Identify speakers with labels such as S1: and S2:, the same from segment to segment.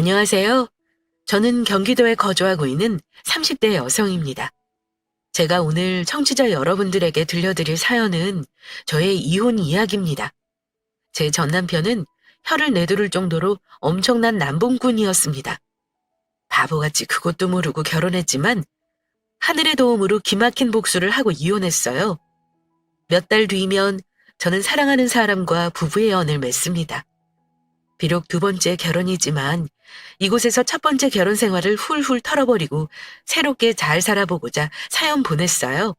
S1: 안녕하세요. 저는 경기도에 거주하고 있는 30대 여성입니다. 제가 오늘 청취자 여러분들에게 들려드릴 사연은 저의 이혼 이야기입니다. 제 전 남편은 혀를 내두를 정도로 엄청난 남봉꾼이었습니다. 바보같이 그것도 모르고 결혼했지만 하늘의 도움으로 기막힌 복수를 하고 이혼했어요. 몇 달 뒤면 저는 사랑하는 사람과 부부의 연을 맺습니다. 비록 두 번째 결혼이지만 이곳에서 첫 번째 결혼 생활을 훌훌 털어버리고 새롭게 잘 살아보고자 사연 보냈어요.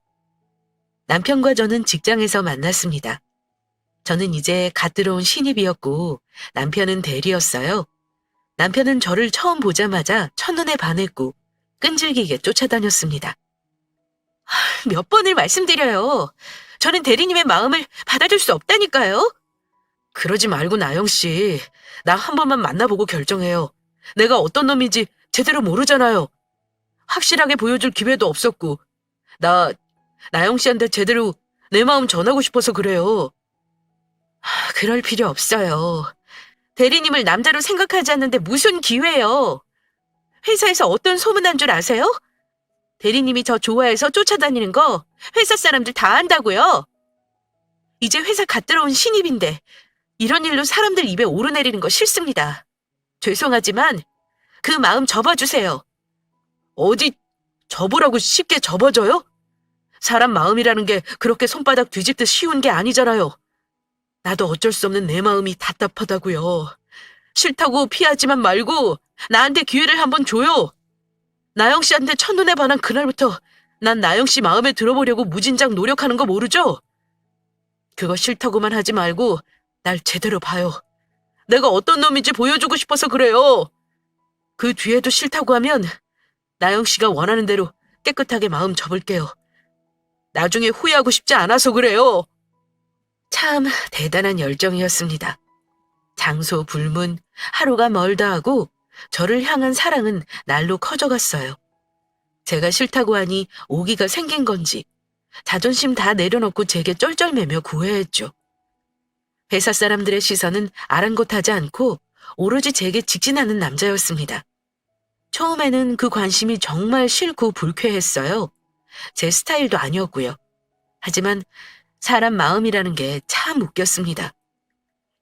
S1: 남편과 저는 직장에서 만났습니다. 저는 이제 갓 들어온 신입이었고 남편은 대리였어요. 남편은 저를 처음 보자마자 첫눈에 반했고 끈질기게 쫓아다녔습니다. 몇 번을 말씀드려요. 저는 대리님의 마음을 받아줄 수 없다니까요. 그러지 말고 나영 씨, 나 한 번만 만나보고 결정해요. 내가 어떤 놈인지 제대로 모르잖아요. 확실하게 보여줄 기회도 없었고, 나영 씨한테 제대로 내 마음 전하고 싶어서 그래요. 그럴 필요 없어요. 대리님을 남자로 생각하지 않는데 무슨 기회예요. 회사에서 어떤 소문난 줄 아세요? 대리님이 저 좋아해서 쫓아다니는 거 회사 사람들 다 안다고요. 이제 회사 갓 들어온 신입인데 이런 일로 사람들 입에 오르내리는 거 싫습니다. 죄송하지만 그 마음 접어주세요. 어디 접으라고 쉽게 접어져요? 사람 마음이라는 게 그렇게 손바닥 뒤집듯 쉬운 게 아니잖아요. 나도 어쩔 수 없는 내 마음이 답답하다고요. 싫다고 피하지만 말고 나한테 기회를 한번 줘요. 나영 씨한테 첫눈에 반한 그날부터 난 나영 씨 마음에 들어보려고 무진장 노력하는 거 모르죠? 그거 싫다고만 하지 말고 날 제대로 봐요. 내가 어떤 놈인지 보여주고 싶어서 그래요. 그 뒤에도 싫다고 하면 나영 씨가 원하는 대로 깨끗하게 마음 접을게요. 나중에 후회하고 싶지 않아서 그래요. 참 대단한 열정이었습니다. 장소 불문, 하루가 멀다 하고 저를 향한 사랑은 날로 커져갔어요. 제가 싫다고 하니 오기가 생긴 건지 자존심 다 내려놓고 제게 쩔쩔매며 구애했죠. 회사 사람들의 시선은 아랑곳하지 않고 오로지 제게 직진하는 남자였습니다. 처음에는 그 관심이 정말 싫고 불쾌했어요. 제 스타일도 아니었고요. 하지만 사람 마음이라는 게 참 웃겼습니다.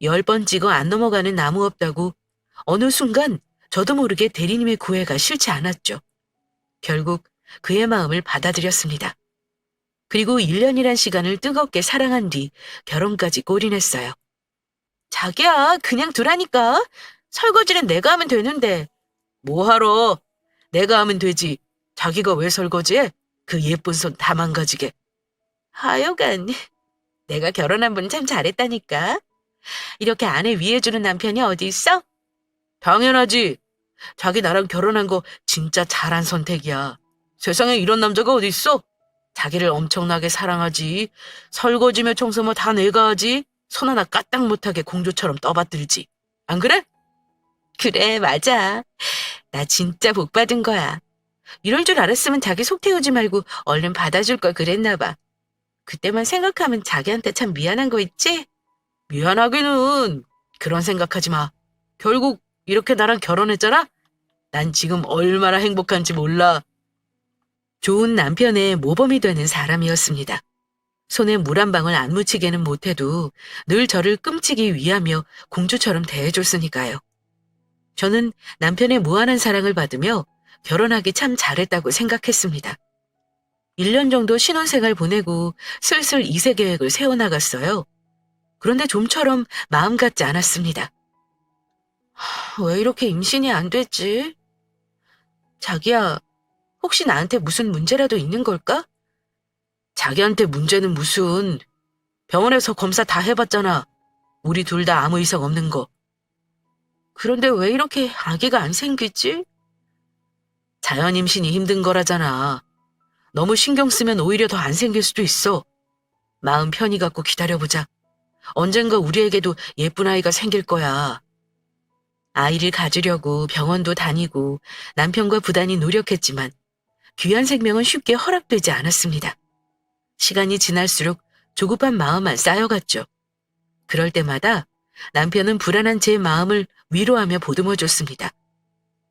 S1: 10번 찍어 안 넘어가는 나무 없다고 어느 순간 저도 모르게 대리님의 구애가 싫지 않았죠. 결국 그의 마음을 받아들였습니다. 그리고 1년이란 시간을 뜨겁게 사랑한 뒤 결혼까지 골인했어요. 자기야, 그냥 두라니까. 설거지는 내가 하면 되는데. 뭐하러? 내가 하면 되지. 자기가 왜 설거지해? 그 예쁜 손 다 망가지게. 하여간 내가 결혼한 분 참 잘했다니까. 이렇게 아내 위해주는 남편이 어디 있어? 당연하지. 자기 나랑 결혼한 거 진짜 잘한 선택이야. 세상에 이런 남자가 어디 있어? 자기를 엄청나게 사랑하지. 설거지며 청소며 다 내가 하지. 손 하나 까딱 못하게 공주처럼 떠받들지. 안 그래? 그래, 맞아. 나 진짜 복 받은 거야. 이럴 줄 알았으면 자기 속 태우지 말고 얼른 받아줄 걸 그랬나 봐. 그때만 생각하면 자기한테 참 미안한 거 있지? 미안하기는. 그런 생각하지 마. 결국 이렇게 나랑 결혼했잖아? 난 지금 얼마나 행복한지 몰라. 좋은 남편의 모범이 되는 사람이었습니다. 손에 물 한 방울 안 묻히게는 못해도 늘 저를 끔찍이 위하며 공주처럼 대해줬으니까요. 저는 남편의 무한한 사랑을 받으며 결혼하기 참 잘했다고 생각했습니다. 1년 정도 신혼생활 보내고 슬슬 2세 계획을 세워나갔어요. 그런데 좀처럼 마음 같지 않았습니다. 왜 이렇게 임신이 안 됐지? 자기야, 혹시 나한테 무슨 문제라도 있는 걸까? 자기한테 문제는 무슨. 병원에서 검사 다 해봤잖아. 우리 둘 다 아무 이상 없는 거. 그런데 왜 이렇게 아기가 안 생기지? 자연 임신이 힘든 거라잖아. 너무 신경 쓰면 오히려 더 안 생길 수도 있어. 마음 편히 갖고 기다려보자. 언젠가 우리에게도 예쁜 아이가 생길 거야. 아이를 가지려고 병원도 다니고 남편과 부단히 노력했지만 귀한 생명은 쉽게 허락되지 않았습니다. 시간이 지날수록 조급한 마음만 쌓여갔죠. 그럴 때마다 남편은 불안한 제 마음을 위로하며 보듬어줬습니다.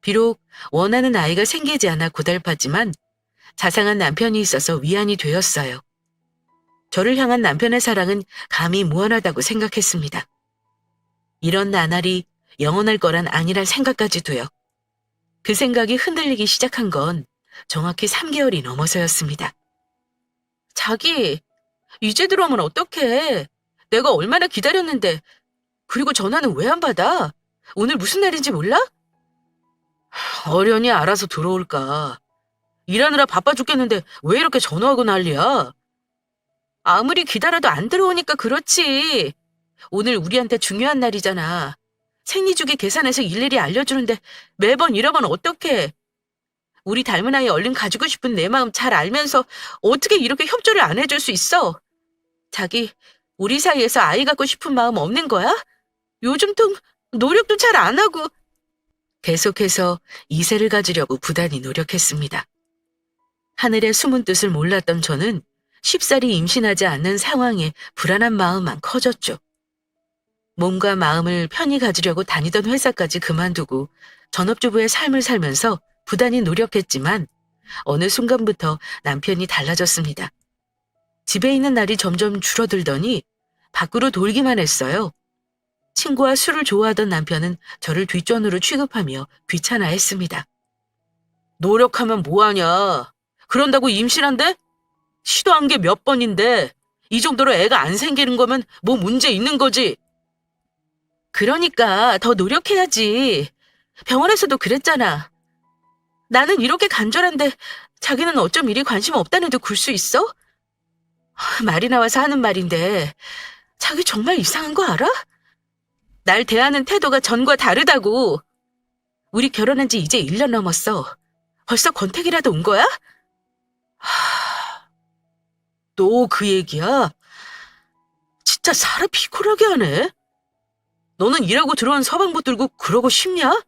S1: 비록 원하는 아이가 생기지 않아 고달팠지만 자상한 남편이 있어서 위안이 되었어요. 저를 향한 남편의 사랑은 감히 무한하다고 생각했습니다. 이런 나날이 영원할 거란 아니란 생각까지도요. 그 생각이 흔들리기 시작한 건 정확히 3개월이 넘어서였습니다. 자기, 이제 들어오면 어떡해. 내가 얼마나 기다렸는데. 그리고 전화는 왜 안 받아? 오늘 무슨 날인지 몰라? 어련히 알아서 들어올까. 일하느라 바빠 죽겠는데 왜 이렇게 전화하고 난리야? 아무리 기다려도 안 들어오니까 그렇지. 오늘 우리한테 중요한 날이잖아. 생리주기 계산해서 일일이 알려주는데 매번 이러면 어떡해. 우리 닮은 아이 얼른 가지고 싶은 내 마음 잘 알면서 어떻게 이렇게 협조를 안 해줄 수 있어? 자기, 우리 사이에서 아이 갖고 싶은 마음 없는 거야? 요즘 통 노력도 잘 안 하고. 계속해서 이세를 가지려고 부단히 노력했습니다. 하늘의 숨은 뜻을 몰랐던 저는 쉽사리 임신하지 않는 상황에 불안한 마음만 커졌죠. 몸과 마음을 편히 가지려고 다니던 회사까지 그만두고 전업주부의 삶을 살면서 부단히 노력했지만 어느 순간부터 남편이 달라졌습니다. 집에 있는 날이 점점 줄어들더니 밖으로 돌기만 했어요. 친구와 술을 좋아하던 남편은 저를 뒷전으로 취급하며 귀찮아했습니다. 노력하면 뭐하냐. 그런다고 임신한대? 시도한 게 몇 번인데 이 정도로 애가 안 생기는 거면 뭐 문제 있는 거지. 그러니까 더 노력해야지. 병원에서도 그랬잖아. 나는 이렇게 간절한데 자기는 어쩜 이리 관심 없다는 듯 굴 수 있어? 말이 나와서 하는 말인데 자기 정말 이상한 거 알아? 날 대하는 태도가 전과 다르다고. 우리 결혼한 지 이제 1년 넘었어. 벌써 권태기라도 온 거야? 또 그 얘기야? 진짜 사람 피곤하게 하네. 너는 일하고 들어온 서방부 들고 그러고 싶냐?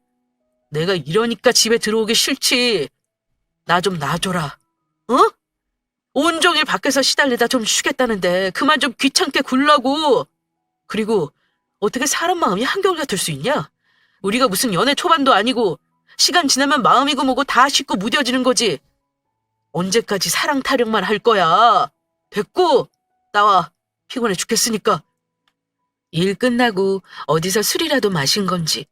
S1: 내가 이러니까 집에 들어오기 싫지. 나 좀 놔줘라. 어? 온종일 밖에서 시달리다 좀 쉬겠다는데 그만 좀 귀찮게 굴라고. 그리고 어떻게 사람 마음이 한결같을 수 있냐? 우리가 무슨 연애 초반도 아니고 시간 지나면 마음이고 뭐고 다 식고 무뎌지는 거지. 언제까지 사랑 타령만 할 거야? 됐고, 나와. 피곤해 죽겠으니까. 일 끝나고 어디서 술이라도 마신 건지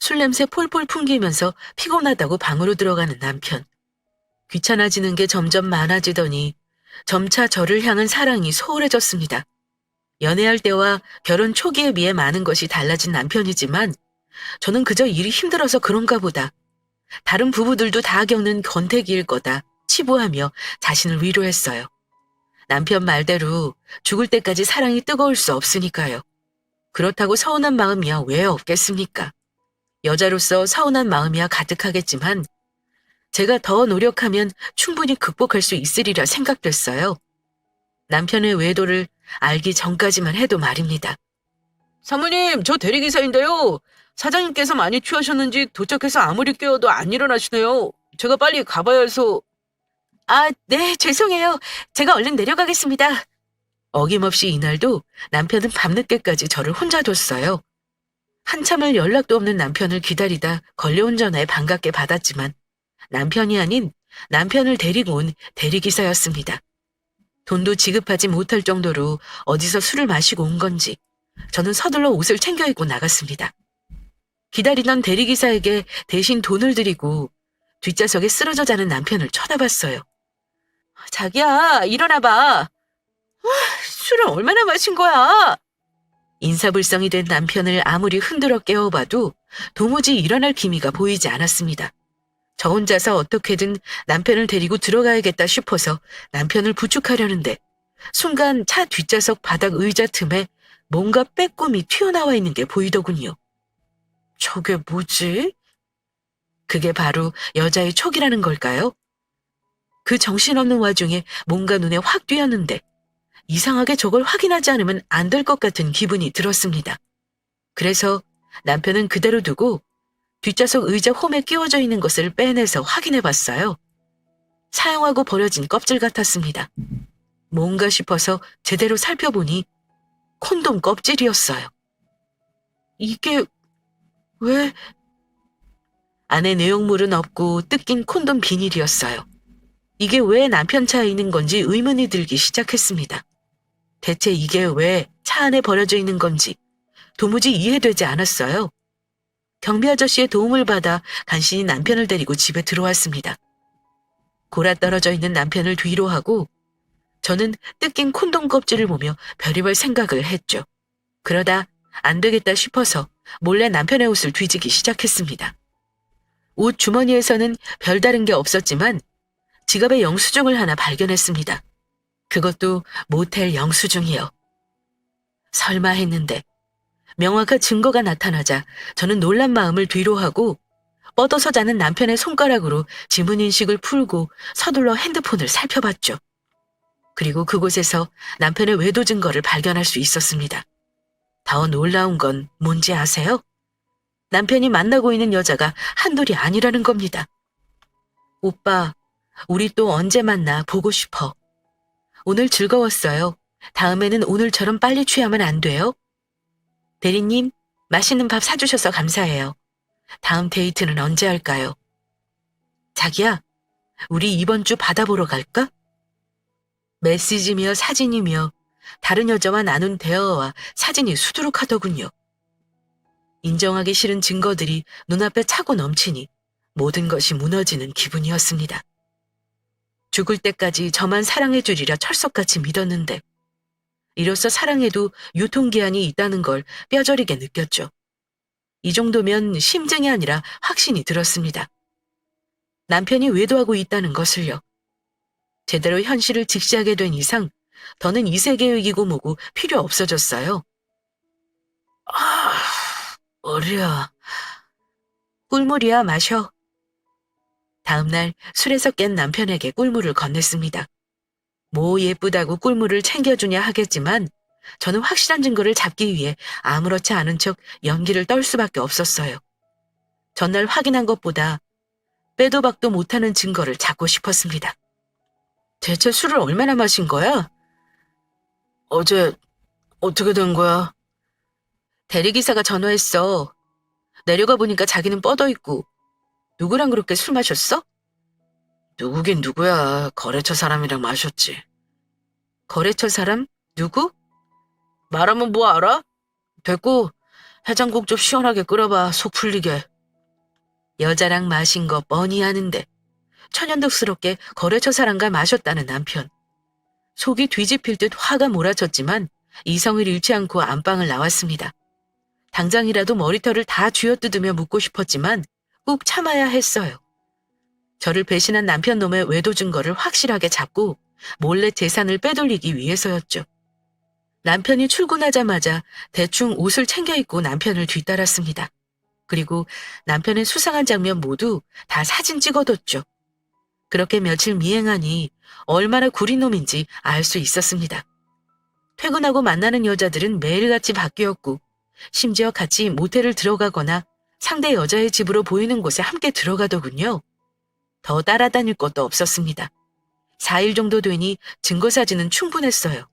S1: 술 냄새 폴폴 풍기면서 피곤하다고 방으로 들어가는 남편. 귀찮아지는 게 점점 많아지더니 점차 저를 향한 사랑이 소홀해졌습니다. 연애할 때와 결혼 초기에 비해 많은 것이 달라진 남편이지만 저는 그저 일이 힘들어서 그런가 보다. 다른 부부들도 다 겪는 권태기일 거다 치부하며 자신을 위로했어요. 남편 말대로 죽을 때까지 사랑이 뜨거울 수 없으니까요. 그렇다고 서운한 마음이야 왜 없겠습니까? 여자로서 서운한 마음이야 가득하겠지만 제가 더 노력하면 충분히 극복할 수 있으리라 생각됐어요. 남편의 외도를 알기 전까지만 해도 말입니다. 사모님, 저 대리기사인데요. 사장님께서 많이 취하셨는지 도착해서 아무리 깨워도 안 일어나시네요. 제가 빨리 가봐야 해서. 아, 네, 죄송해요. 제가 얼른 내려가겠습니다. 어김없이 이날도 남편은 밤늦게까지 저를 혼자 뒀어요. 한참을 연락도 없는 남편을 기다리다 걸려온 전화에 반갑게 받았지만 남편이 아닌 남편을 데리고 온 대리기사였습니다. 돈도 지급하지 못할 정도로 어디서 술을 마시고 온 건지 저는 서둘러 옷을 챙겨 입고 나갔습니다. 기다리던 대리기사에게 대신 돈을 드리고 뒷좌석에 쓰러져 자는 남편을 쳐다봤어요. 자기야, 일어나봐. 술을 얼마나 마신 거야? 인사불성이 된 남편을 아무리 흔들어 깨워봐도 도무지 일어날 기미가 보이지 않았습니다. 저 혼자서 어떻게든 남편을 데리고 들어가야겠다 싶어서 남편을 부축하려는데 순간 차 뒷좌석 바닥 의자 틈에 뭔가 빼꼼히 튀어나와 있는 게 보이더군요. 저게 뭐지? 그게 바로 여자의 촉이라는 걸까요? 그 정신없는 와중에 뭔가 눈에 확 띄었는데 이상하게 저걸 확인하지 않으면 안 될 것 같은 기분이 들었습니다. 그래서 남편은 그대로 두고 뒷좌석 의자 홈에 끼워져 있는 것을 빼내서 확인해봤어요. 사용하고 버려진 껍질 같았습니다. 뭔가 싶어서 제대로 살펴보니 콘돔 껍질이었어요. 이게 왜... 안에 내용물은 없고 뜯긴 콘돔 비닐이었어요. 이게 왜 남편 차에 있는 건지 의문이 들기 시작했습니다. 대체 이게 왜 차 안에 버려져 있는 건지 도무지 이해되지 않았어요. 경비 아저씨의 도움을 받아 간신히 남편을 데리고 집에 들어왔습니다. 골아떨어져 있는 남편을 뒤로 하고 저는 뜯긴 콘돔 껍질을 보며 별의별 생각을 했죠. 그러다 안 되겠다 싶어서 몰래 남편의 옷을 뒤지기 시작했습니다. 옷 주머니에서는 별다른 게 없었지만 지갑에 영수증을 하나 발견했습니다. 그것도 모텔 영수증이요. 설마 했는데 명확한 증거가 나타나자 저는 놀란 마음을 뒤로 하고 뻗어서 자는 남편의 손가락으로 지문인식을 풀고 서둘러 핸드폰을 살펴봤죠. 그리고 그곳에서 남편의 외도 증거를 발견할 수 있었습니다. 더 놀라운 건 뭔지 아세요? 남편이 만나고 있는 여자가 한둘이 아니라는 겁니다. 오빠, 우리 또 언제 만나 보고 싶어. 오늘 즐거웠어요. 다음에는 오늘처럼 빨리 취하면 안 돼요? 대리님, 맛있는 밥 사주셔서 감사해요. 다음 데이트는 언제 할까요? 자기야, 우리 이번 주 바다 보러 갈까? 메시지며 사진이며 다른 여자와 나눈 대화와 사진이 수두룩하더군요. 인정하기 싫은 증거들이 눈앞에 차고 넘치니 모든 것이 무너지는 기분이었습니다. 죽을 때까지 저만 사랑해주리라 철석같이 믿었는데 이로써 사랑에도 유통기한이 있다는 걸 뼈저리게 느꼈죠. 이 정도면 심증이 아니라 확신이 들었습니다. 남편이 외도하고 있다는 것을요. 제대로 현실을 직시하게 된 이상 더는 이세계획이고 뭐고 필요 없어졌어요. 아, 어려. 꿀물이야 마셔. 다음날 술에서 깬 남편에게 꿀물을 건넸습니다. 뭐 예쁘다고 꿀물을 챙겨주냐 하겠지만 저는 확실한 증거를 잡기 위해 아무렇지 않은 척 연기를 떨 수밖에 없었어요. 전날 확인한 것보다 빼도 박도 못하는 증거를 잡고 싶었습니다. 대체 술을 얼마나 마신 거야? 어제 어떻게 된 거야? 대리기사가 전화했어. 내려가 보니까 자기는 뻗어 있고. 누구랑 그렇게 술 마셨어? 누구긴 누구야. 거래처 사람이랑 마셨지. 거래처 사람? 누구? 말하면 뭐 알아? 됐고 해장국 좀 시원하게 끓여봐. 속 풀리게. 여자랑 마신 거 뻔히 아는데 천연덕스럽게 거래처 사람과 마셨다는 남편. 속이 뒤집힐 듯 화가 몰아쳤지만 이성을 잃지 않고 안방을 나왔습니다. 당장이라도 머리털을 다 쥐어뜯으며 묻고 싶었지만 꾹 참아야 했어요. 저를 배신한 남편 놈의 외도 증거를 확실하게 잡고 몰래 재산을 빼돌리기 위해서였죠. 남편이 출근하자마자 대충 옷을 챙겨 입고 남편을 뒤따랐습니다. 그리고 남편의 수상한 장면 모두 다 사진 찍어뒀죠. 그렇게 며칠 미행하니 얼마나 구린 놈인지 알 수 있었습니다. 퇴근하고 만나는 여자들은 매일같이 바뀌었고 심지어 같이 모텔을 들어가거나 상대 여자의 집으로 보이는 곳에 함께 들어가더군요. 더 따라다닐 것도 없었습니다. 4일 정도 되니 증거사진은 충분했어요.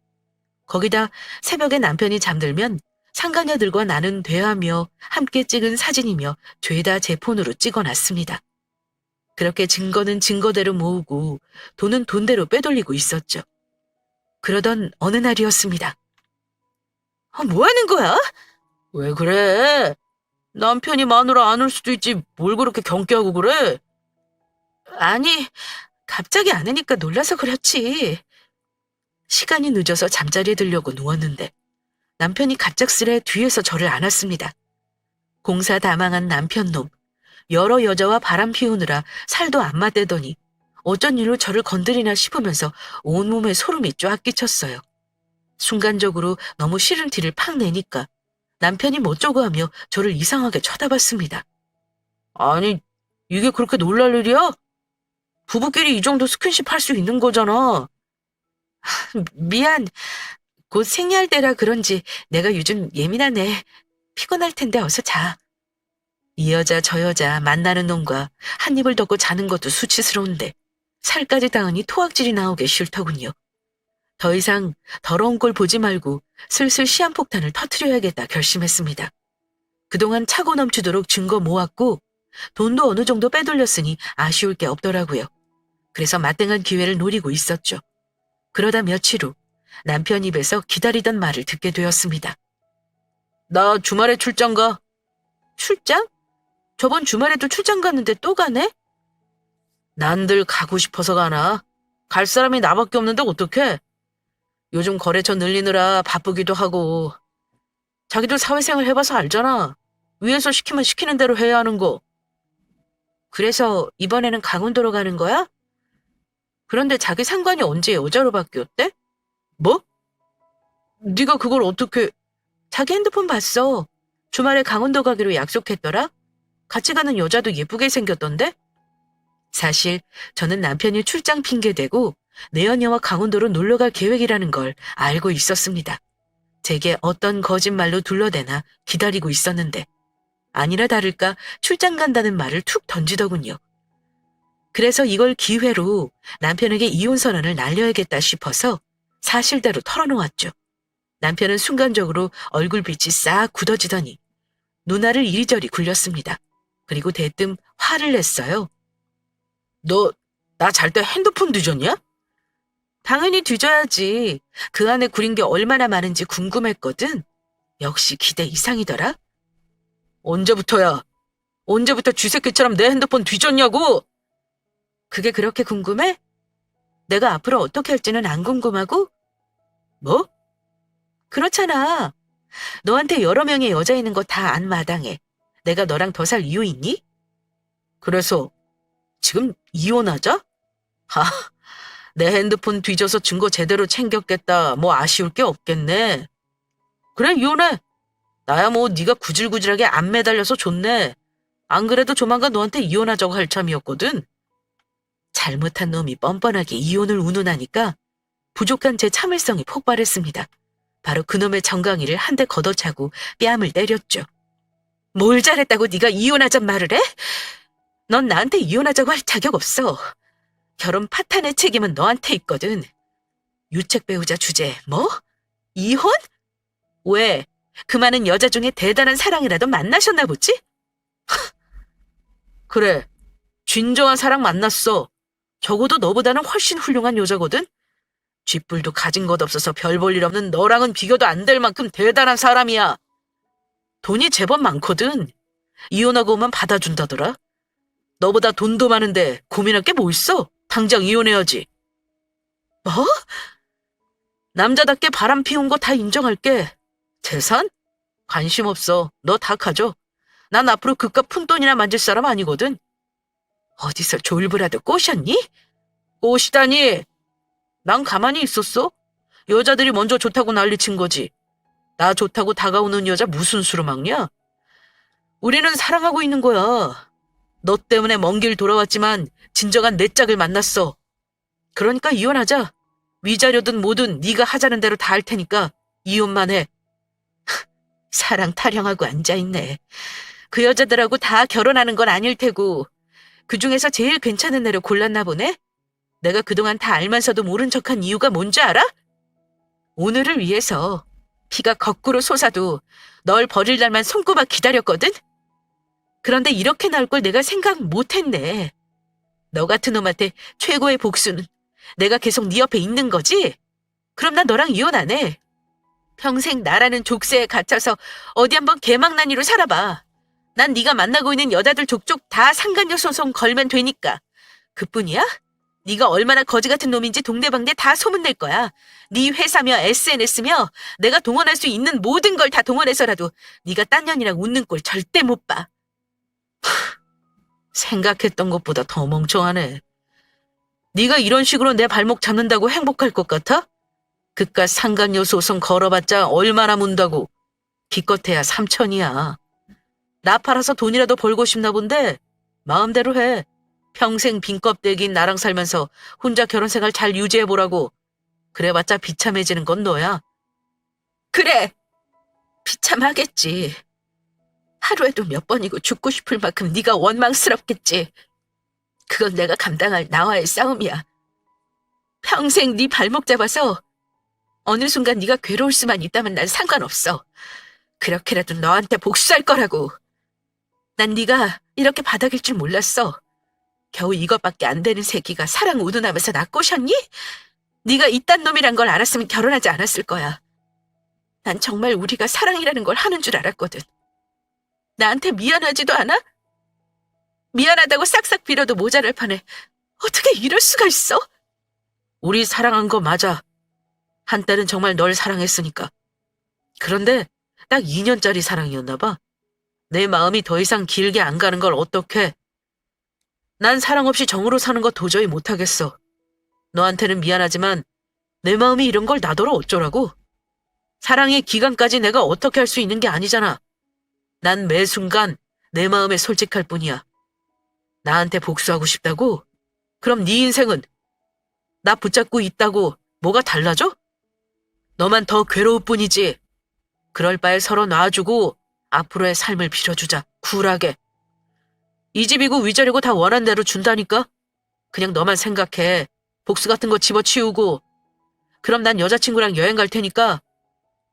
S1: 거기다 새벽에 남편이 잠들면 상간녀들과 나는 대화며 함께 찍은 사진이며 죄다 제 폰으로 찍어놨습니다. 그렇게 증거는 증거대로 모으고 돈은 돈대로 빼돌리고 있었죠. 그러던 어느 날이었습니다. 뭐 하는 거야? 왜 그래? 남편이 마누라 안 올 수도 있지 뭘 그렇게 경계하고 그래? 아니, 갑자기 안 오니까 놀라서 그렇지. 시간이 늦어서 잠자리에 들려고 누웠는데 남편이 갑작스레 뒤에서 저를 안았습니다. 공사 다망한 남편놈, 여러 여자와 바람 피우느라 살도 안 맞대더니 어쩐 일로 저를 건드리나 싶으면서 온몸에 소름이 쫙 끼쳤어요. 순간적으로 너무 싫은 티를 팍 내니까 남편이 멋쩍어 하며 저를 이상하게 쳐다봤습니다. 아니, 이게 그렇게 놀랄 일이야? 부부끼리 이 정도 스킨십 할 수 있는 거잖아. 미안. 곧 생리할 때라 그런지 내가 요즘 예민하네. 피곤할 텐데 어서 자. 이 여자 저 여자 만나는 놈과 한 입을 덮고 자는 것도 수치스러운데 살까지 닿으니 토악질이 나오게 싫더군요. 더 이상 더러운 꼴 보지 말고 슬슬 시한폭탄을 터뜨려야겠다 결심했습니다. 그동안 차고 넘치도록 증거 모았고 돈도 어느 정도 빼돌렸으니 아쉬울 게 없더라고요. 그래서 마땅한 기회를 노리고 있었죠. 그러다 며칠 후 남편 입에서 기다리던 말을 듣게 되었습니다. 나 주말에 출장 가. 출장? 저번 주말에도 출장 갔는데 또 가네? 난들 가고 싶어서 가나? 갈 사람이 나밖에 없는데 어떡해? 요즘 거래처 늘리느라 바쁘기도 하고. 자기도 사회생활 해봐서 알잖아. 위에서 시키면 시키는 대로 해야 하는 거. 그래서 이번에는 강원도로 가는 거야? 그런데 자기 상관이 언제 여자로 바뀌었대? 뭐? 네가 그걸 어떻게... 자기 핸드폰 봤어. 주말에 강원도 가기로 약속했더라. 같이 가는 여자도 예쁘게 생겼던데? 사실 저는 남편이 출장 핑계대고 내연녀와 강원도로 놀러갈 계획이라는 걸 알고 있었습니다. 제게 어떤 거짓말로 둘러대나 기다리고 있었는데 아니나 다를까 출장 간다는 말을 툭 던지더군요. 그래서 이걸 기회로 남편에게 이혼 선언을 날려야겠다 싶어서 사실대로 털어놓았죠. 남편은 순간적으로 얼굴빛이 싹 굳어지더니 눈알을 이리저리 굴렸습니다. 그리고 대뜸 화를 냈어요. 너 나 잘 때 핸드폰 뒤졌냐? 당연히 뒤져야지. 그 안에 구린 게 얼마나 많은지 궁금했거든. 역시 기대 이상이더라. 언제부터야? 언제부터 쥐새끼처럼 내 핸드폰 뒤졌냐고? 그게 그렇게 궁금해? 내가 앞으로 어떻게 할지는 안 궁금하고? 뭐? 그렇잖아. 너한테 여러 명의 여자 있는 거 다 안 마당해. 내가 너랑 더 살 이유 있니? 그래서 지금 이혼하자? 하, 내 핸드폰 뒤져서 증거 제대로 챙겼겠다. 뭐 아쉬울 게 없겠네. 그래, 이혼해. 나야 뭐 네가 구질구질하게 안 매달려서 좋네. 안 그래도 조만간 너한테 이혼하자고 할 참이었거든. 잘못한 놈이 뻔뻔하게 이혼을 운운하니까 부족한 제 참을성이 폭발했습니다. 바로 그놈의 정강이를 한 대 걷어차고 뺨을 때렸죠. 뭘 잘했다고 네가 이혼하잔 말을 해? 넌 나한테 이혼하자고 할 자격 없어. 결혼 파탄의 책임은 너한테 있거든. 유책 배우자 주제 뭐? 이혼? 왜? 그 많은 여자 중에 대단한 사랑이라도 만나셨나 보지? 그래, 진정한 사랑 만났어. 적어도 너보다는 훨씬 훌륭한 여자거든? 쥐뿔도 가진 것 없어서 별 볼 일 없는 너랑은 비교도 안 될 만큼 대단한 사람이야. 돈이 제법 많거든. 이혼하고 오면 받아준다더라. 너보다 돈도 많은데 고민할 게 뭐 있어? 당장 이혼해야지. 뭐? 남자답게 바람 피운 거 다 인정할게. 재산? 관심 없어. 너 다 가져. 난 앞으로 그깟 푼돈이나 만질 사람 아니거든. 어디서 졸부라도 꼬셨니? 꼬시다니. 난 가만히 있었어. 여자들이 먼저 좋다고 난리친 거지. 나 좋다고 다가오는 여자 무슨 수로 막냐? 우리는 사랑하고 있는 거야. 너 때문에 먼 길 돌아왔지만 진정한 내 짝을 만났어. 그러니까 이혼하자. 위자료든 뭐든 네가 하자는 대로 다 할 테니까 이혼만 해. 사랑 타령하고 앉아있네. 그 여자들하고 다 결혼하는 건 아닐 테고 그중에서 제일 괜찮은 애를 골랐나 보네? 내가 그동안 다 알면서도 모른 척한 이유가 뭔지 알아? 오늘을 위해서 피가 거꾸로 솟아도 널 버릴 날만 손꼽아 기다렸거든? 그런데 이렇게 나올 걸 내가 생각 못했네. 너 같은 놈한테 최고의 복수는 내가 계속 네 옆에 있는 거지? 그럼 나 너랑 이혼 안 해. 평생 나라는 족쇄에 갇혀서 어디 한번 개망나니로 살아봐. 난 네가 만나고 있는 여자들 족족 다 상간녀 소송 걸면 되니까. 그뿐이야? 네가 얼마나 거지 같은 놈인지 동네방네 다 소문낼 거야. 네 회사며 SNS며 내가 동원할 수 있는 모든 걸 다 동원해서라도 네가 딴 년이랑 웃는 꼴 절대 못 봐. 생각했던 것보다 더 멍청하네. 네가 이런 식으로 내 발목 잡는다고 행복할 것 같아? 그깟 상간녀 소송 걸어봤자 얼마나 문다고. 기껏해야 3천이야. 나 팔아서 돈이라도 벌고 싶나 본데 마음대로 해. 평생 빈껍데기인 나랑 살면서 혼자 결혼생활 잘 유지해보라고. 그래봤자 비참해지는 건 너야. 그래, 비참하겠지. 하루에도 몇 번이고 죽고 싶을 만큼 네가 원망스럽겠지. 그건 내가 감당할 나와의 싸움이야. 평생 네 발목 잡아서 어느 순간 네가 괴로울 수만 있다면 난 상관없어. 그렇게라도 너한테 복수할 거라고. 난 네가 이렇게 바닥일 줄 몰랐어. 겨우 이것밖에 안 되는 새끼가 사랑 우둔하면서 나 꼬셨니? 네가 이딴 놈이란 걸 알았으면 결혼하지 않았을 거야. 난 정말 우리가 사랑이라는 걸 하는 줄 알았거든. 나한테 미안하지도 않아? 미안하다고 싹싹 빌어도 모자랄 판에 어떻게 이럴 수가 있어? 우리 사랑한 거 맞아. 한때는 정말 널 사랑했으니까. 그런데 딱 2년짜리 사랑이었나 봐. 내 마음이 더 이상 길게 안 가는 걸 어떡해. 난 사랑 없이 정으로 사는 거 도저히 못하겠어. 너한테는 미안하지만 내 마음이 이런 걸 나더러 어쩌라고. 사랑의 기간까지 내가 어떻게 할 수 있는 게 아니잖아. 난 매 순간 내 마음에 솔직할 뿐이야. 나한테 복수하고 싶다고? 그럼 네 인생은 나 붙잡고 있다고 뭐가 달라져? 너만 더 괴로울 뿐이지. 그럴 바에 서로 놔주고 앞으로의 삶을 빌어주자. 쿨하게. 이 집이고 위자료고 다 원한 대로 준다니까? 그냥 너만 생각해. 복수 같은 거 집어치우고. 그럼 난 여자친구랑 여행 갈 테니까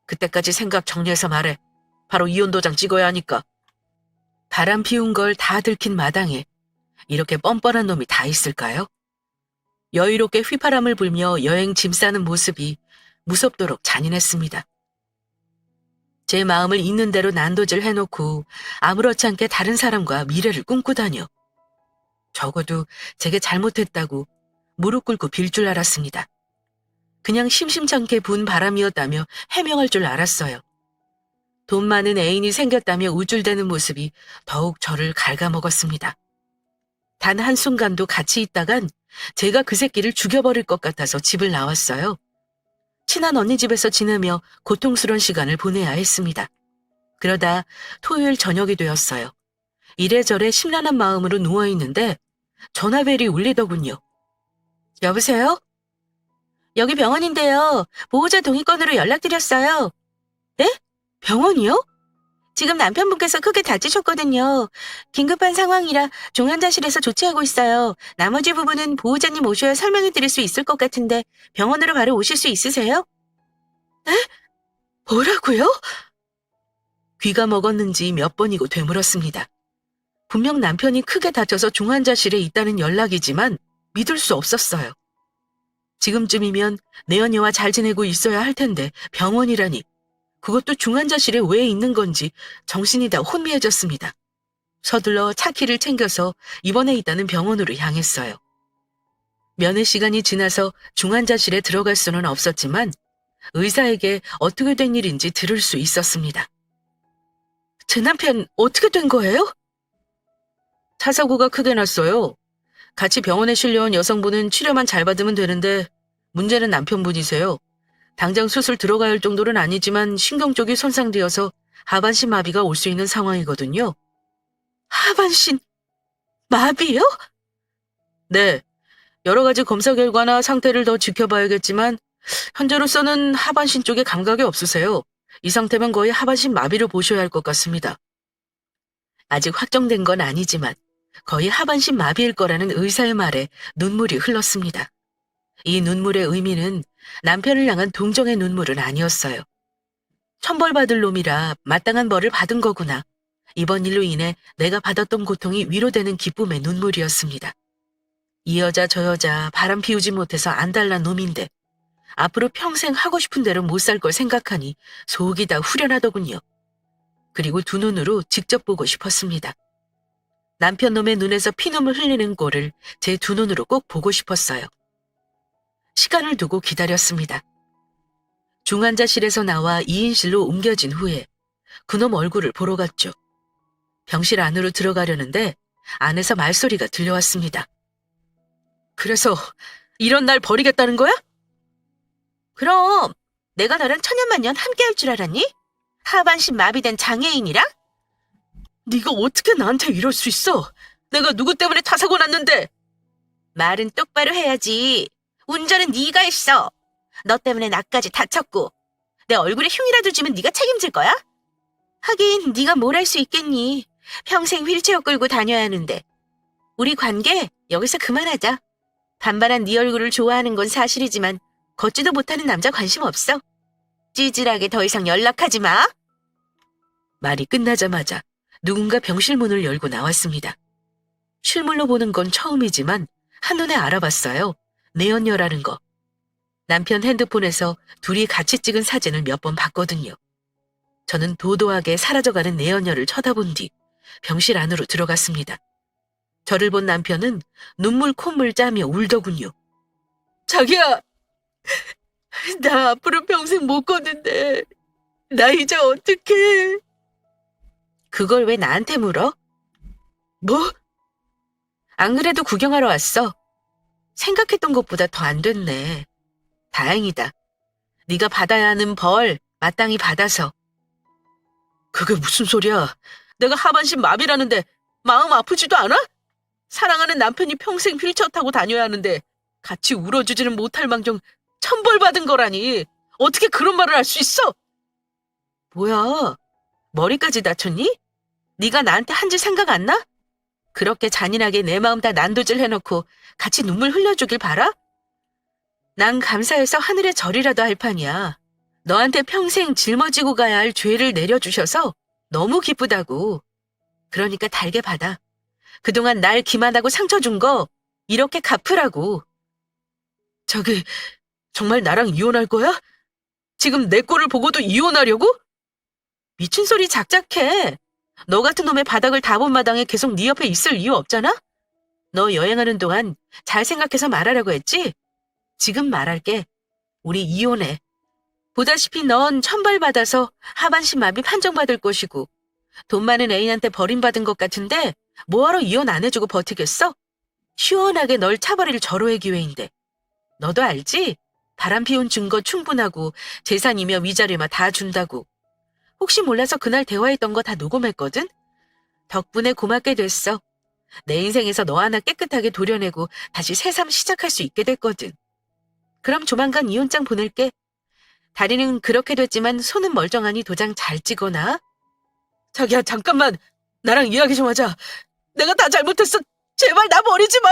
S1: 그때까지 생각 정리해서 말해. 바로 이혼 도장 찍어야 하니까. 바람 피운 걸 다 들킨 마당에 이렇게 뻔뻔한 놈이 다 있을까요? 여유롭게 휘파람을 불며 여행 짐 싸는 모습이 무섭도록 잔인했습니다. 제 마음을 있는 대로 난도질 해놓고 아무렇지 않게 다른 사람과 미래를 꿈꾸다뇨. 적어도 제게 잘못했다고 무릎 꿇고 빌 줄 알았습니다. 그냥 심심찮게 분 바람이었다며 해명할 줄 알았어요. 돈 많은 애인이 생겼다며 우쭐대는 모습이 더욱 저를 갉아먹었습니다. 단 한순간도 같이 있다간 제가 그 새끼를 죽여버릴 것 같아서 집을 나왔어요. 친한 언니 집에서 지내며 고통스러운 시간을 보내야 했습니다. 그러다 토요일 저녁이 되었어요. 이래저래 심란한 마음으로 누워있는데 전화벨이 울리더군요. 여보세요? 여기 병원인데요. 보호자 동의권으로 연락드렸어요. 네? 병원이요? 지금 남편분께서 크게 다치셨거든요. 긴급한 상황이라 중환자실에서 조치하고 있어요. 나머지 부분은 보호자님 오셔야 설명해 드릴 수 있을 것 같은데 병원으로 바로 오실 수 있으세요? 네? 뭐라고요? 귀가 먹었는지 몇 번이고 되물었습니다. 분명 남편이 크게 다쳐서 중환자실에 있다는 연락이지만 믿을 수 없었어요. 지금쯤이면 내 언니와 잘 지내고 있어야 할 텐데 병원이라니. 그것도 중환자실에 왜 있는 건지 정신이 다 혼미해졌습니다. 서둘러 차 키를 챙겨서 입원해 있다는 병원으로 향했어요. 면회 시간이 지나서 중환자실에 들어갈 수는 없었지만 의사에게 어떻게 된 일인지 들을 수 있었습니다. 제 남편 어떻게 된 거예요? 차 사고가 크게 났어요. 같이 병원에 실려온 여성분은 치료만 잘 받으면 되는데 문제는 남편분이세요. 당장 수술 들어가야 할 정도는 아니지만 신경 쪽이 손상되어서 하반신 마비가 올 수 있는 상황이거든요. 하반신 마비요? 네. 여러 가지 검사 결과나 상태를 더 지켜봐야겠지만 현재로서는 하반신 쪽에 감각이 없으세요. 이 상태면 거의 하반신 마비로 보셔야 할 것 같습니다. 아직 확정된 건 아니지만 거의 하반신 마비일 거라는 의사의 말에 눈물이 흘렀습니다. 이 눈물의 의미는 남편을 향한 동정의 눈물은 아니었어요. 천벌받을 놈이라 마땅한 벌을 받은 거구나. 이번 일로 인해 내가 받았던 고통이 위로되는 기쁨의 눈물이었습니다. 이 여자 저 여자 바람 피우지 못해서 안달난 놈인데 앞으로 평생 하고 싶은 대로 못 살 걸 생각하니 속이 다 후련하더군요. 그리고 두 눈으로 직접 보고 싶었습니다. 남편 놈의 눈에서 피눈물 흘리는 꼴을 제 두 눈으로 꼭 보고 싶었어요. 시간을 두고 기다렸습니다. 중환자실에서 나와 2인실로 옮겨진 후에 그놈 얼굴을 보러 갔죠. 병실 안으로 들어가려는데 안에서 말소리가 들려왔습니다. 그래서 이런 날 버리겠다는 거야? 그럼 내가 너랑 천년만년 함께 할 줄 알았니? 하반신 마비된 장애인이랑? 네가 어떻게 나한테 이럴 수 있어? 내가 누구 때문에 다 사고 났는데. 말은 똑바로 해야지. 운전은 네가 했어. 너 때문에 나까지 다쳤고. 내 얼굴에 흉이라도 주면 네가 책임질 거야? 하긴 네가 뭘 할 수 있겠니. 평생 휠체어 끌고 다녀야 하는데. 우리 관계 여기서 그만하자. 반반한 네 얼굴을 좋아하는 건 사실이지만 걷지도 못하는 남자 관심 없어. 찌질하게 더 이상 연락하지 마. 말이 끝나자마자 누군가 병실 문을 열고 나왔습니다. 실물로 보는 건 처음이지만 한눈에 알아봤어요. 내연녀라는 거. 남편 핸드폰에서 둘이 같이 찍은 사진을 몇 번 봤거든요. 저는 도도하게 사라져가는 내연녀를 쳐다본 뒤 병실 안으로 들어갔습니다. 저를 본 남편은 눈물 콧물 짜며 울더군요. 자기야, 나 앞으로 평생 못 걷는데 나 이제 어떡해? 그걸 왜 나한테 물어? 뭐? 안 그래도 구경하러 왔어. 생각했던 것보다 더 안 됐네. 다행이다. 네가 받아야 하는 벌 마땅히 받아서. 그게 무슨 소리야? 내가 하반신 마비라는데 마음 아프지도 않아? 사랑하는 남편이 평생 휠체어 타고 다녀야 하는데 같이 울어주지는 못할 망정 천벌받은 거라니. 어떻게 그런 말을 할 수 있어? 뭐야? 머리까지 다쳤니? 네가 나한테 한 짓 생각 안 나? 그렇게 잔인하게 내 마음 다 난도질 해놓고 같이 눈물 흘려주길 바라? 난 감사해서 하늘에 절이라도 할 판이야. 너한테 평생 짊어지고 가야 할 죄를 내려주셔서 너무 기쁘다고. 그러니까 달게 받아. 그동안 날 기만하고 상처 준 거 이렇게 갚으라고. 저기 정말 나랑 이혼할 거야? 지금 내 꼴을 보고도 이혼하려고? 미친 소리 작작해. 너 같은 놈의 바닥을 다 본 마당에 계속 네 옆에 있을 이유 없잖아? 너 여행하는 동안 잘 생각해서 말하라고 했지? 지금 말할게. 우리 이혼해. 보다시피 넌 천벌받아서 하반신 마비 판정받을 것이고 돈 많은 애인한테 버림받은 것 같은데 뭐하러 이혼 안 해주고 버티겠어? 시원하게 널 차버릴 절호의 기회인데. 너도 알지? 바람 피운 증거 충분하고 재산이며 위자료만 다 준다고. 혹시 몰라서 그날 대화했던 거 다 녹음했거든? 덕분에 고맙게 됐어. 내 인생에서 너 하나 깨끗하게 도려내고 다시 새삼 시작할 수 있게 됐거든. 그럼 조만간 이혼장 보낼게. 다리는 그렇게 됐지만 손은 멀쩡하니 도장 잘 찍어놔. 자기야, 잠깐만. 나랑 이야기 좀 하자. 내가 다 잘못했어. 제발 나 버리지 마.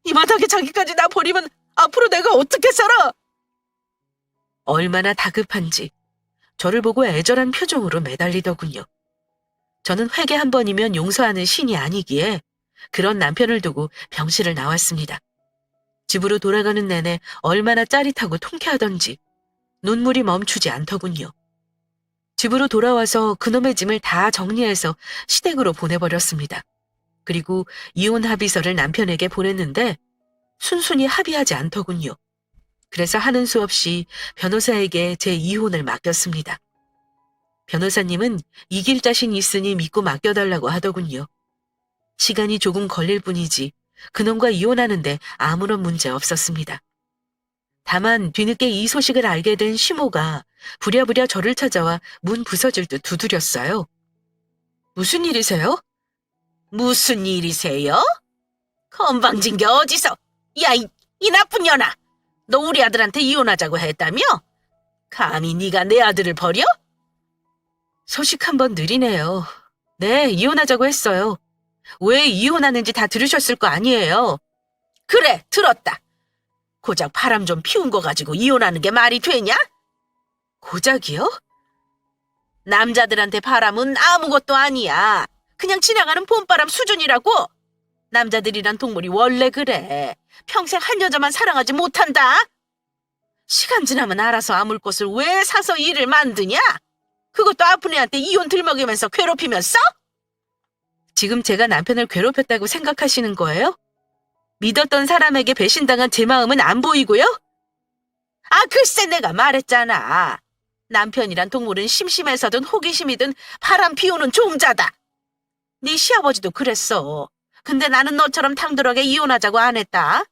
S1: 이 마당에 자기까지 나 버리면 앞으로 내가 어떻게 살아? 얼마나 다급한지 저를 보고 애절한 표정으로 매달리더군요. 저는 회개 한 번이면 용서하는 신이 아니기에 그런 남편을 두고 병실을 나왔습니다. 집으로 돌아가는 내내 얼마나 짜릿하고 통쾌하던지 눈물이 멈추지 않더군요. 집으로 돌아와서 그놈의 짐을 다 정리해서 시댁으로 보내버렸습니다. 그리고 이혼 합의서를 남편에게 보냈는데 순순히 합의하지 않더군요. 그래서 하는 수 없이 변호사에게 제 이혼을 맡겼습니다. 변호사님은 이길 자신이 있으니 믿고 맡겨달라고 하더군요. 시간이 조금 걸릴 뿐이지 그놈과 이혼하는데 아무런 문제 없었습니다. 다만 뒤늦게 이 소식을 알게 된 시모가 부랴부랴 저를 찾아와 문 부서질 듯 두드렸어요. 무슨 일이세요? 무슨 일이세요? 건방진 게 어디서? 야, 이 나쁜 년아! 너 우리 아들한테 이혼하자고 했다며? 감히 네가 내 아들을 버려? 소식 한번 느리네요. 네, 이혼하자고 했어요. 왜 이혼하는지 다 들으셨을 거 아니에요. 그래, 들었다. 고작 바람 좀 피운 거 가지고 이혼하는 게 말이 되냐? 고작이요? 남자들한테 바람은 아무것도 아니야. 그냥 지나가는 봄바람 수준이라고. 남자들이란 동물이 원래 그래. 평생 한 여자만 사랑하지 못한다. 시간 지나면 알아서 아물 것을 왜 사서 일을 만드냐? 그것도 아픈 애한테 이혼 들먹이면서 괴롭히면서? 지금 제가 남편을 괴롭혔다고 생각하시는 거예요? 믿었던 사람에게 배신당한 제 마음은 안 보이고요? 아, 글쎄 내가 말했잖아. 남편이란 동물은 심심해서든 호기심이든 바람 피우는 종자다. 네 시아버지도 그랬어. 근데 나는 너처럼 당돌하게 이혼하자고 안 했다.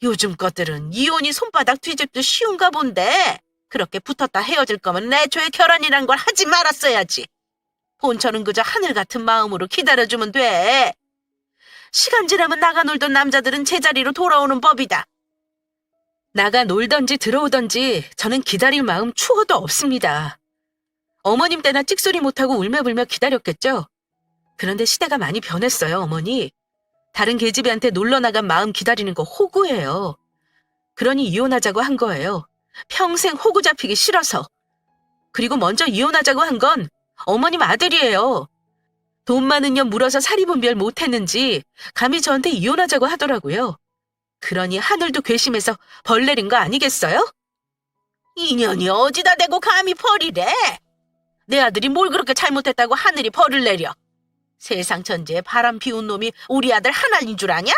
S1: 요즘 것들은 이혼이 손바닥 뒤집도 쉬운가 본데 그렇게 붙었다 헤어질 거면 애초에 결혼이란 걸 하지 말았어야지. 본처는 그저 하늘 같은 마음으로 기다려주면 돼. 시간 지나면 나가 놀던 남자들은 제자리로 돌아오는 법이다. 나가 놀던지 들어오던지 저는 기다릴 마음 추호도 없습니다. 어머님 때나 찍소리 못하고 울며불며 기다렸겠죠. 그런데 시대가 많이 변했어요, 어머니. 다른 계집애한테 놀러 나간 마음 기다리는 거 호구예요. 그러니 이혼하자고 한 거예요. 평생 호구 잡히기 싫어서. 그리고 먼저 이혼하자고 한 건 어머님 아들이에요. 돈 많은 년 물어서 사리분별 못했는지 감히 저한테 이혼하자고 하더라고요. 그러니 하늘도 괘씸해서 벌 내린 거 아니겠어요?
S2: 인연이 어디다 대고 감히 벌이래? 내 아들이 뭘 그렇게 잘못했다고 하늘이 벌을 내려? 세상 천지에 바람 피운 놈이 우리 아들 하나인 줄 아냐?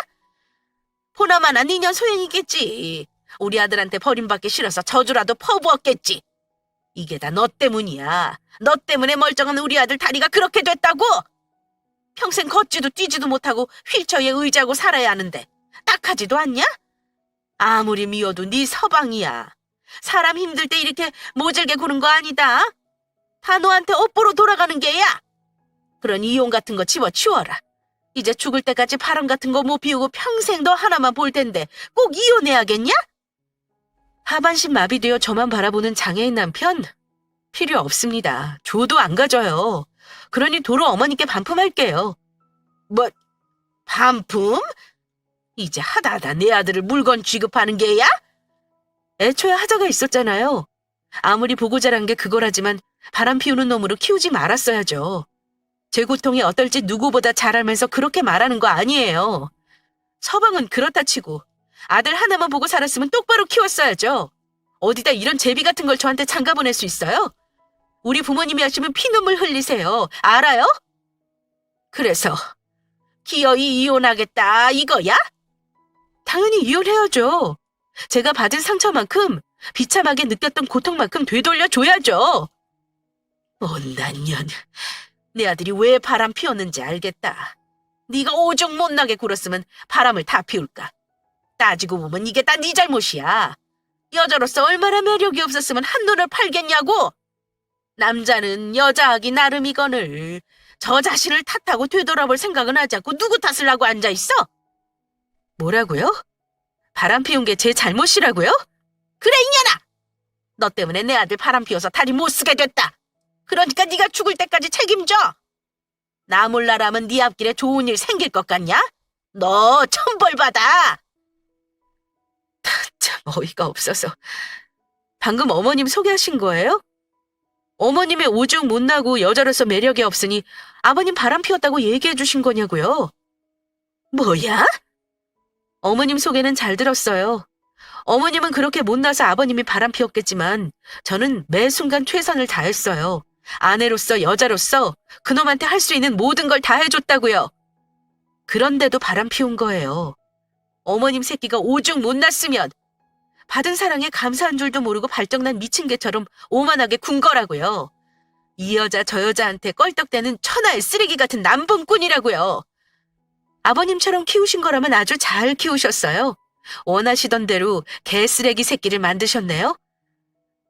S2: 보나마나 니년 소행이겠지. 우리 아들한테 버림받기 싫어서 저주라도 퍼부었겠지. 이게 다 너 때문이야. 너 때문에 멀쩡한 우리 아들 다리가 그렇게 됐다고. 평생 걷지도 뛰지도 못하고 휠체어에 의지하고 살아야 하는데 딱하지도 않냐? 아무리 미워도 네 서방이야. 사람 힘들 때 이렇게 모질게 구는 거 아니다. 다 너한테 업보로 돌아가는 게야. 그런 이용 같은 거 집어치워라. 이제 죽을 때까지 바람 같은 거 못 피우고 평생 너 하나만 볼 텐데 꼭 이혼해야겠냐?
S1: 하반신 마비되어 저만 바라보는 장애인 남편? 필요 없습니다. 줘도 안 가져요. 그러니 도로 어머니께 반품할게요.
S2: 뭐, 반품? 이제 하다하다 내 아들을 물건 취급하는 게야?
S1: 애초에 하자가 있었잖아요. 아무리 보고 자란 게 그거라지만 바람 피우는 놈으로 키우지 말았어야죠. 제 고통이 어떨지 누구보다 잘 알면서 그렇게 말하는 거 아니에요. 서방은 그렇다 치고 아들 하나만 보고 살았으면 똑바로 키웠어야죠. 어디다 이런 제비 같은 걸 저한테 장가 보낼 수 있어요? 우리 부모님이 하시면 피눈물 흘리세요. 알아요?
S2: 그래서 기어이 이혼하겠다 이거야?
S1: 당연히 이혼해야죠. 제가 받은 상처만큼 비참하게 느꼈던 고통만큼 되돌려줘야죠.
S2: 못난 년, 내 아들이 왜 바람 피웠는지 알겠다. 네가 오죽 못나게 굴었으면 바람을 다 피울까. 따지고 보면 이게 다 네 잘못이야. 여자로서 얼마나 매력이 없었으면 한눈을 팔겠냐고. 남자는 여자하기 나름이거늘 저 자신을 탓하고 되돌아볼 생각은 하지 않고 누구 탓을 하고 앉아있어?
S1: 뭐라고요? 바람 피운 게 제 잘못이라고요?
S2: 그래 이년아! 너 때문에 내 아들 바람 피워서 다리 못 쓰게 됐다. 그러니까 네가 죽을 때까지 책임져. 나 몰라라면 네 앞길에 좋은 일 생길 것 같냐? 너 천벌받아.
S1: 참 어이가 없어서. 방금 어머님 소개하신 거예요? 어머님의 오죽 못나고 여자로서 매력이 없으니 아버님 바람 피웠다고 얘기해 주신 거냐고요?
S2: 뭐야?
S1: 어머님 소개는 잘 들었어요. 어머님은 그렇게 못나서 아버님이 바람 피웠겠지만 저는 매 순간 최선을 다했어요. 아내로서 여자로서 그놈한테 할 수 있는 모든 걸 다 해줬다고요. 그런데도 바람 피운 거예요. 어머님 새끼가 오죽 못났으면 받은 사랑에 감사한 줄도 모르고 발정난 미친 개처럼 오만하게 군 거라고요. 이 여자 저 여자한테 껄떡대는 천하의 쓰레기 같은 남봉꾼이라고요. 아버님처럼 키우신 거라면 아주 잘 키우셨어요. 원하시던 대로 개쓰레기 새끼를 만드셨네요.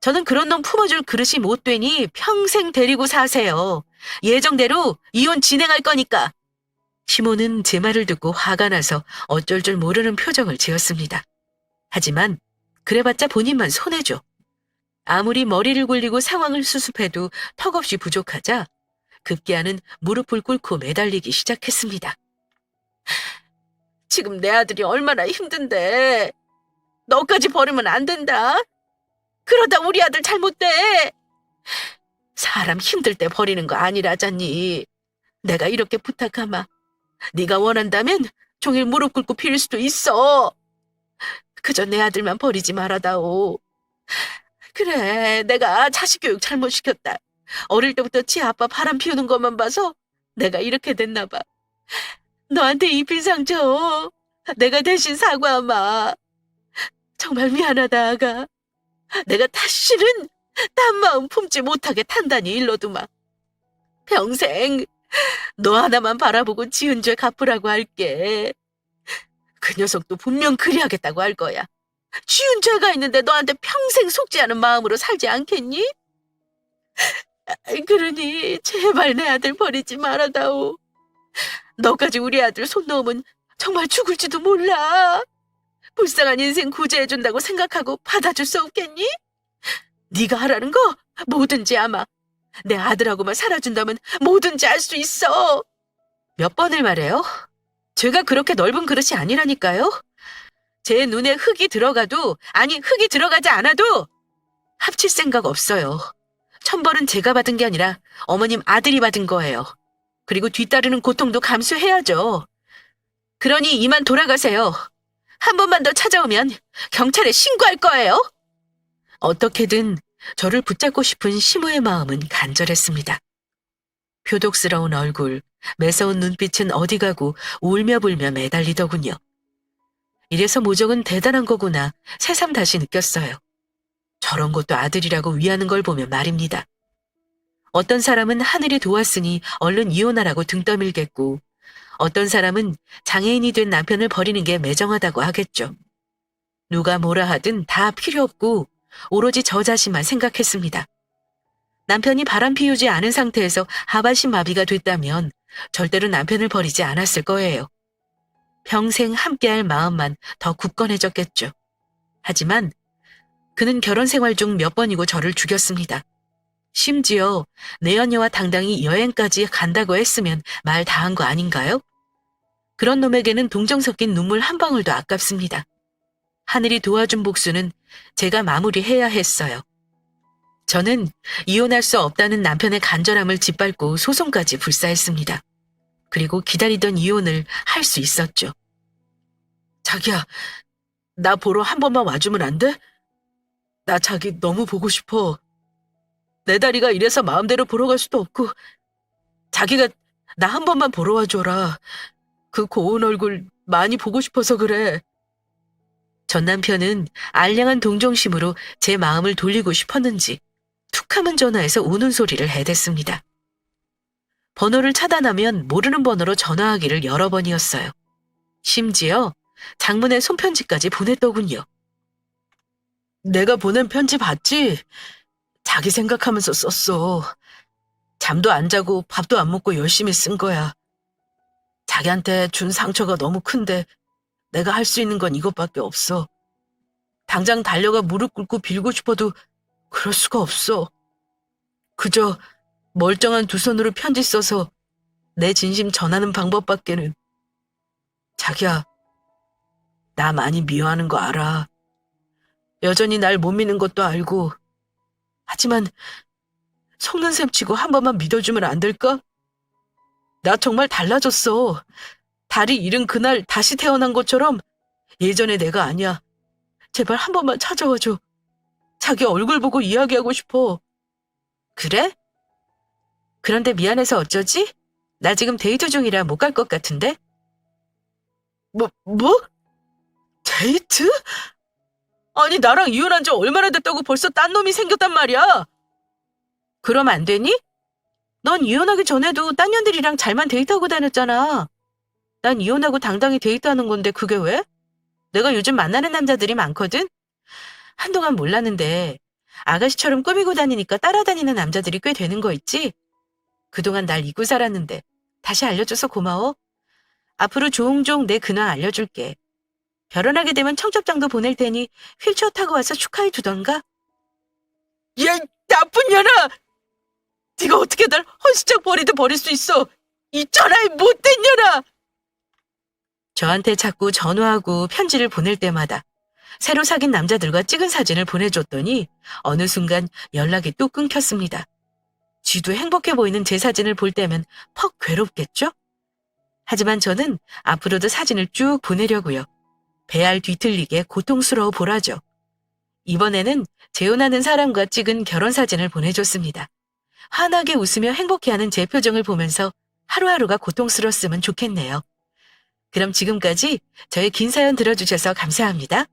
S1: 저는 그런 놈 품어줄 그릇이 못 되니 평생 데리고 사세요. 예정대로 이혼 진행할 거니까. 시모는 제 말을 듣고 화가 나서 어쩔 줄 모르는 표정을 지었습니다. 하지만 그래봤자 본인만 손해죠. 아무리 머리를 굴리고 상황을 수습해도 턱없이 부족하자 급기야는 무릎을 꿇고 매달리기 시작했습니다.
S2: 지금 내 아들이 얼마나 힘든데. 너까지 버리면 안 된다. 그러다 우리 아들 잘못돼. 사람 힘들 때 버리는 거 아니라잖니. 내가 이렇게 부탁하마. 네가 원한다면 종일 무릎 꿇고 빌 수도 있어. 그저 내 아들만 버리지 말아다오. 그래, 내가 자식 교육 잘못시켰다. 어릴 때부터 지 아빠 바람 피우는 것만 봐서 내가 이렇게 됐나 봐. 너한테 입힌 상처 내가 대신 사과하마. 정말 미안하다 아가. 내가 다시는 딴 마음 품지 못하게 단단히 일러두마. 평생 너 하나만 바라보고 지은 죄 갚으라고 할게. 그 녀석도 분명 그리하겠다고 할 거야. 지은 죄가 있는데 너한테 평생 속지 않은 마음으로 살지 않겠니? 그러니 제발 내 아들 버리지 말아다오. 너까지 우리 아들 손 놓으면 정말 죽을지도 몰라. 불쌍한 인생 구제해준다고 생각하고 받아줄 수 없겠니? 네가 하라는 거 뭐든지 아마. 내 아들하고만 살아준다면 뭐든지 할 수 있어.
S1: 몇 번을 말해요? 제가 그렇게 넓은 그릇이 아니라니까요. 제 눈에 흙이 들어가도, 아니 흙이 들어가지 않아도 합칠 생각 없어요. 천벌은 제가 받은 게 아니라 어머님 아들이 받은 거예요.
S2: 그리고 뒤따르는 고통도 감수해야죠. 그러니 이만 돌아가세요. 한 번만 더 찾아오면 경찰에 신고할 거예요.
S1: 어떻게든 저를 붙잡고 싶은 시무의 마음은 간절했습니다. 표독스러운 얼굴, 매서운 눈빛은 어디 가고 울며불며 매달리더군요. 이래서 모정은 대단한 거구나 새삼 다시 느꼈어요. 저런 것도 아들이라고 위하는 걸 보면 말입니다. 어떤 사람은 하늘이 도왔으니 얼른 이혼하라고 등 떠밀겠고, 어떤 사람은 장애인이 된 남편을 버리는 게 매정하다고 하겠죠. 누가 뭐라 하든 다 필요 없고 오로지 저 자신만 생각했습니다. 남편이 바람 피우지 않은 상태에서 하반신 마비가 됐다면 절대로 남편을 버리지 않았을 거예요. 평생 함께할 마음만 더 굳건해졌겠죠. 하지만 그는 결혼 생활 중 몇 번이고 저를 죽였습니다. 심지어 내연녀와 당당히 여행까지 간다고 했으면 말 다 한 거 아닌가요? 그런 놈에게는 동정 섞인 눈물 한 방울도 아깝습니다. 하늘이 도와준 복수는 제가 마무리해야 했어요. 저는 이혼할 수 없다는 남편의 간절함을 짓밟고 소송까지 불사했습니다. 그리고 기다리던 이혼을 할 수 있었죠. 자기야, 나 보러 한 번만 와주면 안 돼? 나 자기 너무 보고 싶어. 내 다리가 이래서 마음대로 보러 갈 수도 없고, 자기가 나 한 번만 보러 와줘라. 그 고운 얼굴 많이 보고 싶어서 그래. 전 남편은 알량한 동정심으로 제 마음을 돌리고 싶었는지 툭하면 전화해서 우는 소리를 해댔습니다. 번호를 차단하면 모르는 번호로 전화하기를 여러 번이었어요. 심지어 장문의 손편지까지 보냈더군요. 내가 보낸 편지 봤지? 자기 생각하면서 썼어. 잠도 안 자고 밥도 안 먹고 열심히 쓴 거야. 자기한테 준 상처가 너무 큰데 내가 할 수 있는 건 이것밖에 없어. 당장 달려가 무릎 꿇고 빌고 싶어도 그럴 수가 없어. 그저 멀쩡한 두 손으로 편지 써서 내 진심 전하는 방법밖에는. 자기야, 나 많이 미워하는 거 알아. 여전히 날 못 믿는 것도 알고. 하지만 속는 셈 치고 한 번만 믿어주면 안 될까? 나 정말 달라졌어. 다리 잃은 그날 다시 태어난 것처럼 예전의 내가 아니야. 제발 한 번만 찾아와줘. 자기 얼굴 보고 이야기하고 싶어. 그래? 그런데 미안해서 어쩌지? 나 지금 데이트 중이라 못 갈 것 같은데? 뭐? 데이트? 아니, 나랑 이혼한 지 얼마나 됐다고 벌써 딴 놈이 생겼단 말이야. 그럼 안 되니? 넌 이혼하기 전에도 딴 년들이랑 잘만 데이트하고 다녔잖아. 난 이혼하고 당당히 데이트하는 건데 그게 왜? 내가 요즘 만나는 남자들이 많거든? 한동안 몰랐는데 아가씨처럼 꾸미고 다니니까 따라다니는 남자들이 꽤 되는 거 있지? 그동안 날 잊고 살았는데 다시 알려줘서 고마워. 앞으로 종종 내 근황 알려줄게. 결혼하게 되면 청첩장도 보낼 테니 휠체어 타고 와서 축하해 주던가? 얘 나쁜 년아! 네가 어떻게 날 헌신짝 버리듯 버릴 수 있어? 있잖아, 이 못된 년아! 저한테 자꾸 전화하고 편지를 보낼 때마다 새로 사귄 남자들과 찍은 사진을 보내줬더니 어느 순간 연락이 또 끊겼습니다. 쥐도 행복해 보이는 제 사진을 볼 때면 퍽 괴롭겠죠? 하지만 저는 앞으로도 사진을 쭉 보내려고요. 배알 뒤틀리게 고통스러워 보라죠. 이번에는 재혼하는 사람과 찍은 결혼사진을 보내줬습니다. 환하게 웃으며 행복해하는 제 표정을 보면서 하루하루가 고통스러웠으면 좋겠네요. 그럼 지금까지 저의 긴 사연 들어주셔서 감사합니다.